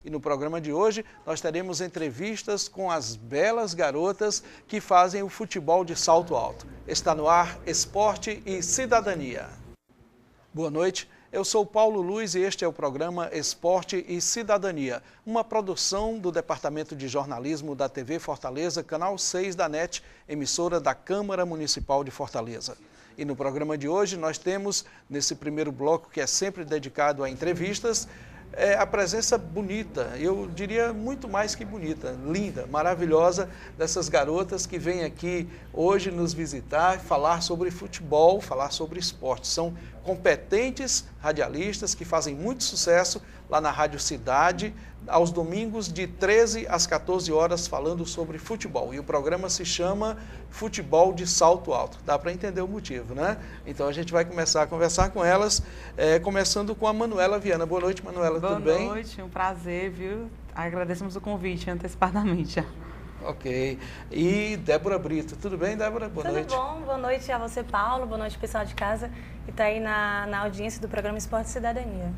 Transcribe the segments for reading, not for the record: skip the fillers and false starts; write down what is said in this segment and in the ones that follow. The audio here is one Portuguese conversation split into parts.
E no programa de hoje nós teremos entrevistas com as belas garotas que fazem o futebol de salto alto. Está no ar Esporte e Cidadania. Boa noite, eu sou Paulo Luiz e este é o programa Esporte e Cidadania, uma produção do Departamento de Jornalismo da TV Fortaleza, Canal 6 da NET, emissora da Câmara Municipal de Fortaleza. E no programa de hoje nós temos, nesse primeiro bloco que é sempre dedicado a entrevistas, a presença bonita, eu diria muito mais que bonita, linda, maravilhosa, dessas garotas que vêm aqui hoje nos visitar, falar sobre futebol, falar sobre esporte. São competentes radialistas que fazem muito sucesso lá na Rádio Cidade, aos domingos de 13 às 14 horas falando sobre futebol. E o programa se chama Futebol de Salto Alto. Dá para entender o motivo, né? Então a gente vai começar a conversar com elas, começando com a Manuela Viana. Boa noite, Manuela, tudo bem? Boa noite, um prazer, viu? Agradecemos o convite antecipadamente. Ok. E Débora Brito. Tudo bem, Débora? Boa noite. Tudo bom? Boa noite a você, Paulo. Boa noite, pessoal de casa que está aí na audiência do programa Esporte e Cidadania.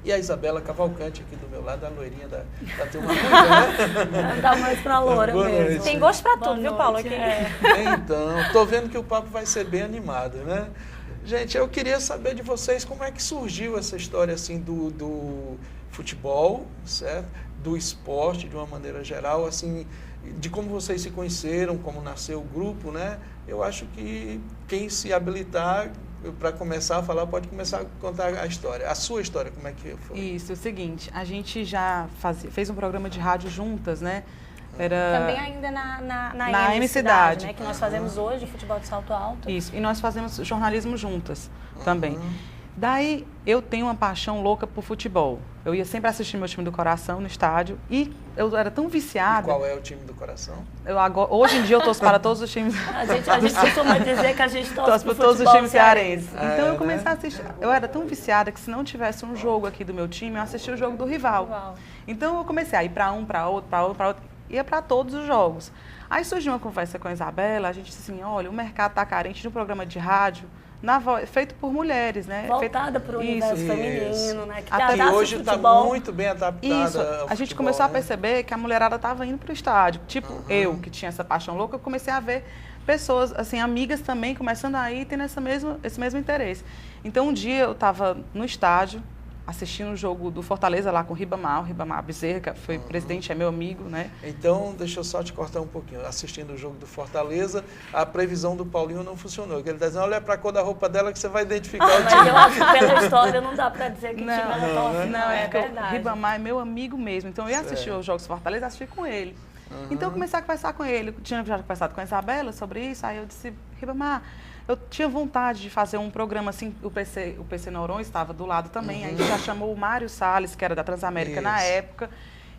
E a Isabela Cavalcante aqui do meu lado, a loirinha da turma cuida, né? Dá mais pra loura mesmo. Noite. Tem gosto pra tudo, viu, Paulo? Aqui. Então, tô vendo que o papo vai ser bem animado, né? Gente, eu queria saber de vocês como é que surgiu essa história assim do futebol, certo? Do esporte de uma maneira geral, assim, de como vocês se conheceram, como nasceu o grupo, né? Eu acho que quem se habilitar para começar a falar, pode começar a contar a história. A sua história, como é que foi? Isso, é o seguinte, a gente já fez um programa de rádio juntas, né? Também ainda na M Cidade, né? Que nós fazemos hoje, futebol de salto alto. Isso, e nós fazemos jornalismo juntas também. Daí, eu tenho uma paixão louca por futebol. Eu ia sempre assistir meu time do coração no estádio e eu era tão viciada. E qual é o time do coração? Hoje em dia eu torço para todos os times. A gente costuma dizer que a gente torce para todos os times cearenses. Então eu né? comecei a assistir. Eu era tão viciada que se não tivesse um jogo aqui do meu time, eu assistia o jogo do rival. Então eu comecei a ir para um, para outro, para outro, para outro. Ia para todos os jogos. Aí surgiu uma conversa com a Isabela, a gente disse assim, olha, o mercado está carente de um programa de rádio feito por mulheres, né? Voltada para o universo feminino, né? Que hoje está muito bem adaptada. Isso. A gente começou a perceber que a mulherada estava indo para o estádio. Tipo, eu, que tinha essa paixão louca, eu comecei a ver pessoas, assim, amigas também, começando a ir tendo esse mesmo interesse. Então, um dia eu estava no estádio, assistindo o jogo do Fortaleza lá com o Ribamar Bezerra, que foi presidente, é meu amigo, né? Então, deixa eu só te cortar um pouquinho. Assistindo o jogo do Fortaleza, a previsão do Paulinho não funcionou. Ele está dizendo, olha para a cor da roupa dela que você vai identificar o time. Mas eu acho que pela história não dá para dizer que time ela torce. Não, é verdade. O Ribamar é meu amigo mesmo. Então, eu ia assistir os jogos do Fortaleza, assisti com ele. Então, eu comecei a conversar com ele. Eu tinha já conversado com a Isabela sobre isso, aí eu disse, Ribamar, eu tinha vontade de fazer um programa assim, o PC Noronha estava do lado também, aí já chamou o Mário Salles, que era da Transamérica na época,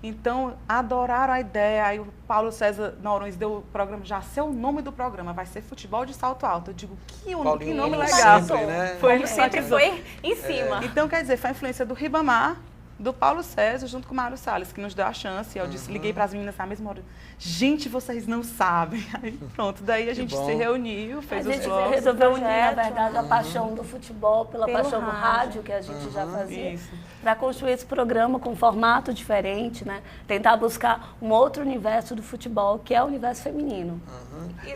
então adoraram a ideia, aí o Paulo César Noronha deu o programa, já sei o nome do programa, vai ser Futebol de Salto Alto. Eu digo, que nome legal. Sempre, né? Ele sempre foi em cima. Então, quer dizer, foi a influência do Ribamar, do Paulo César, junto com o Mário Salles, que nos deu a chance. Eu liguei para as meninas na mesma hora. Gente, vocês não sabem. Aí, pronto, daí a gente se reuniu, fez os blocos. A gente resolveu unir, na verdade, a paixão do futebol pela paixão do rádio, que a gente já fazia, para construir esse programa com um formato diferente, né? Tentar buscar um outro universo do futebol, que é o universo feminino.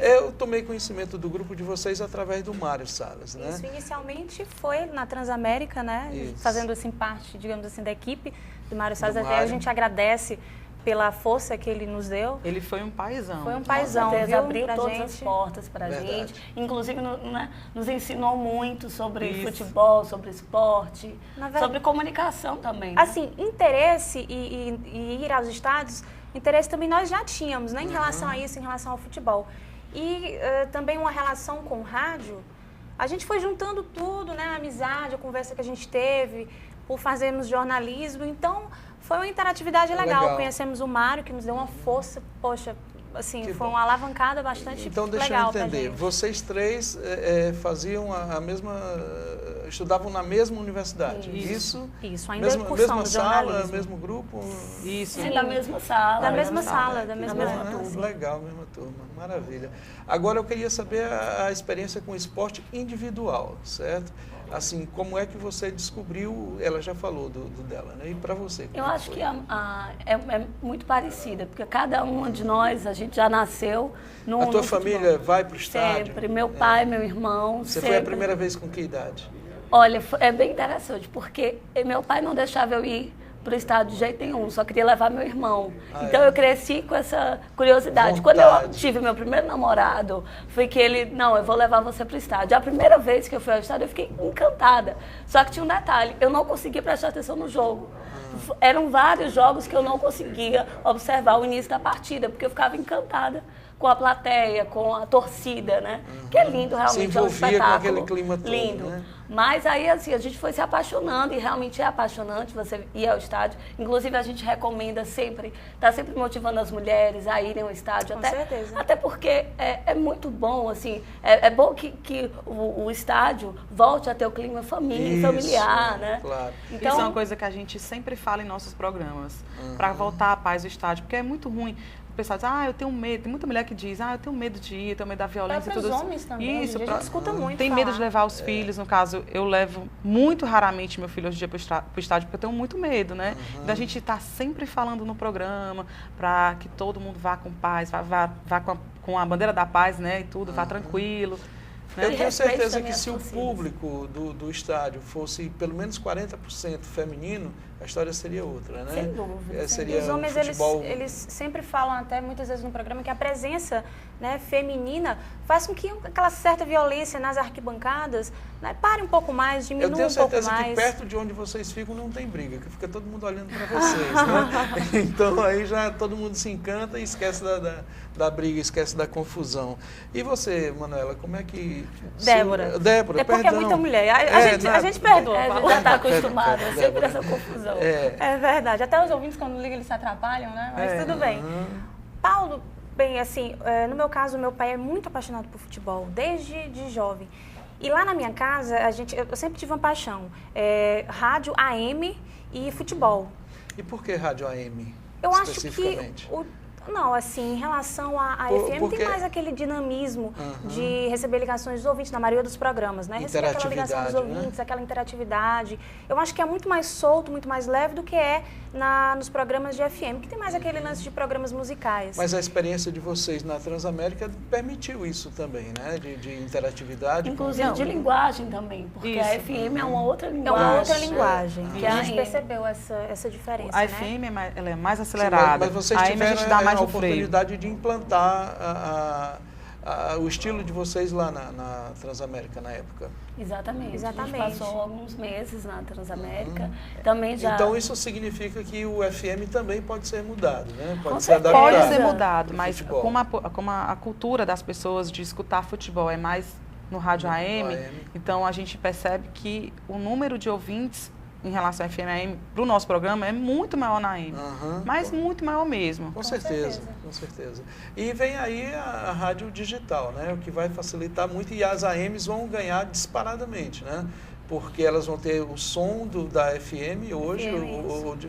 Eu tomei conhecimento do grupo de vocês através do Mário Salles, né? Isso, inicialmente foi na Transamérica, né? Fazendo assim parte, digamos assim, da equipe do Mário Salles. Até a gente agradece pela força que ele nos deu. Ele foi um paizão. Foi um paizão, viu? Abriu todas as portas para a gente. Inclusive, nos ensinou muito sobre futebol, sobre esporte, sobre comunicação também. Né? Assim, interesse e ir aos estádios, interesse também nós já tínhamos, né? Em relação a isso, em relação ao futebol. E também uma relação com o rádio, a gente foi juntando tudo, né? A amizade, a conversa que a gente teve, por fazermos jornalismo. Então, foi uma interatividade legal. Conhecemos o Mário, que nos deu uma força, poxa, assim, foi uma alavancada bastante legal. Então, deixa eu entender, vocês três faziam a mesma estudavam na mesma universidade. Isso, ainda é cursão mesma sala, mesmo grupo? Isso. Sim, da mesma sala. Da mesma sala, da mesma turma. Legal, mesma turma, maravilha. Agora eu queria saber a experiência com esporte individual, certo? Assim, como é que você descobriu, ela já falou do dela, né? E para você? Eu acho que é muito parecida, porque cada uma de nós, a gente já nasceu no A tua família vai para o estádio? Sempre. Meu pai, meu irmão, Você sempre. foi a primeira vez com que idade? Olha, é bem interessante, porque meu pai não deixava eu ir para o estádio de jeito nenhum, só queria levar meu irmão. Então eu cresci com essa curiosidade. Quando eu tive meu primeiro namorado, foi que ele, não, eu vou levar você para o estádio. A primeira vez que eu fui ao estádio, eu fiquei encantada. Só que tinha um detalhe, eu não conseguia prestar atenção no jogo. Eram vários jogos que eu não conseguia observar o início da partida, porque eu ficava encantada com a plateia, com a torcida, né? Que é lindo, realmente, é um espetáculo. Com aquele clima todo, lindo. Né? Mas aí, assim, a gente foi se apaixonando e realmente é apaixonante você ir ao estádio. Inclusive, a gente recomenda sempre, está sempre motivando as mulheres a irem ao estádio. Com certeza. Até porque é muito bom, assim, é bom que o estádio volte a ter o clima familiar, né? Claro. Então, isso é uma coisa que a gente sempre fala em nossos programas, para voltar à paz do estádio, porque é muito ruim. O pessoal diz, eu tenho medo. Tem muita mulher que diz, eu tenho medo de ir, eu tenho medo da violência e tudo isso. Homens também, Isso, a gente escuta muito tem medo de levar os filhos, no caso, eu levo muito raramente meu filho hoje em dia para o estádio, porque eu tenho muito medo, né? Da gente estar sempre falando no programa, para que todo mundo vá com paz, vá com a bandeira da paz, né, e tudo, vá tranquilo. Eu tenho certeza que se o público do estádio fosse pelo menos 40% feminino, a história seria outra, né? Sem dúvida. Seria os homens, futebol... eles sempre falam, até muitas vezes no programa, que a presença, né, feminina faz com que aquela certa violência nas arquibancadas, né, pare um pouco mais, diminua um pouco mais. Eu tenho certeza que perto de onde vocês ficam não tem briga, que fica todo mundo olhando para vocês, né? Então aí já todo mundo se encanta e esquece da briga, esquece da confusão. E você, Manuela, como é que... Débora, porque perdão. É muita mulher. A gente perdoa. A gente já está acostumado, é sempre essa confusão. É verdade. Até os ouvintes, quando ligam, eles se atrapalham, né? Mas tudo bem. Paulo, bem, assim, no meu caso, meu pai é muito apaixonado por futebol, desde de jovem. E lá na minha casa, eu sempre tive uma paixão. Rádio AM e futebol. E por que rádio AM, eu acho especificamente? Não, assim, em relação à FM, tem mais aquele dinamismo de receber ligações dos ouvintes, na maioria dos programas, né? Receber aquela ligação dos ouvintes, aquela interatividade. Eu acho que é muito mais solto, muito mais leve do que nos programas de FM, que tem mais aquele lance de programas musicais. Mas a experiência de vocês na Transamérica permitiu isso também, né? De interatividade. Inclusive de linguagem também, porque a FM é uma outra linguagem. É uma outra linguagem. Que a gente percebeu essa diferença, a FM ela é mais acelerada. Mas vocês tiveram a oportunidade de implantar o estilo de vocês lá na Transamérica na época. Exatamente. A gente passou alguns meses na Transamérica. Também já... Então isso significa que o FM também pode ser mudado, né? Pode ser adaptado. Pode ser mudado, mas como a cultura das pessoas de escutar futebol é mais no rádio AM, então a gente percebe que o número de ouvintes em relação ao FM AM, para o nosso programa, é muito maior na AM. Mas muito maior mesmo. Com certeza. E vem aí a rádio digital, né? O que vai facilitar muito, e as AMs vão ganhar disparadamente, né? Porque elas vão ter o som da FM hoje,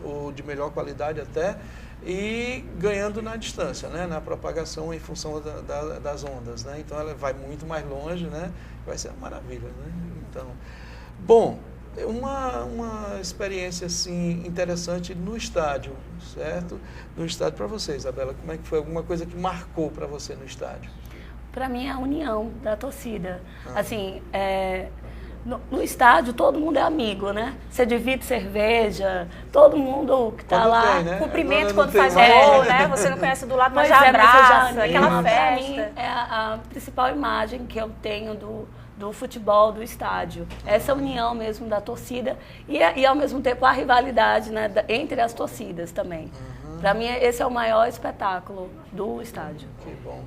ou de melhor qualidade até, e ganhando na distância, né? Na propagação em função das ondas, né? Então ela vai muito mais longe, né? Vai ser uma maravilha, né? Então, bom, uma experiência assim interessante no estádio, certo? No estádio para você, Isabela, como é que foi? Alguma coisa que marcou para você no estádio? Para mim é a união da torcida. Assim, no estádio todo mundo é amigo, né? Você divide cerveja, todo mundo que está lá. Tem, né? Cumprimento quando faz gol, né? Você não conhece do lado, mas já abraça, aquela festa. Para mim é a principal imagem que eu tenho do futebol, do estádio. Essa união mesmo da torcida e ao mesmo tempo a rivalidade, né, entre as torcidas também. Para mim esse é o maior espetáculo do estádio. Que bom.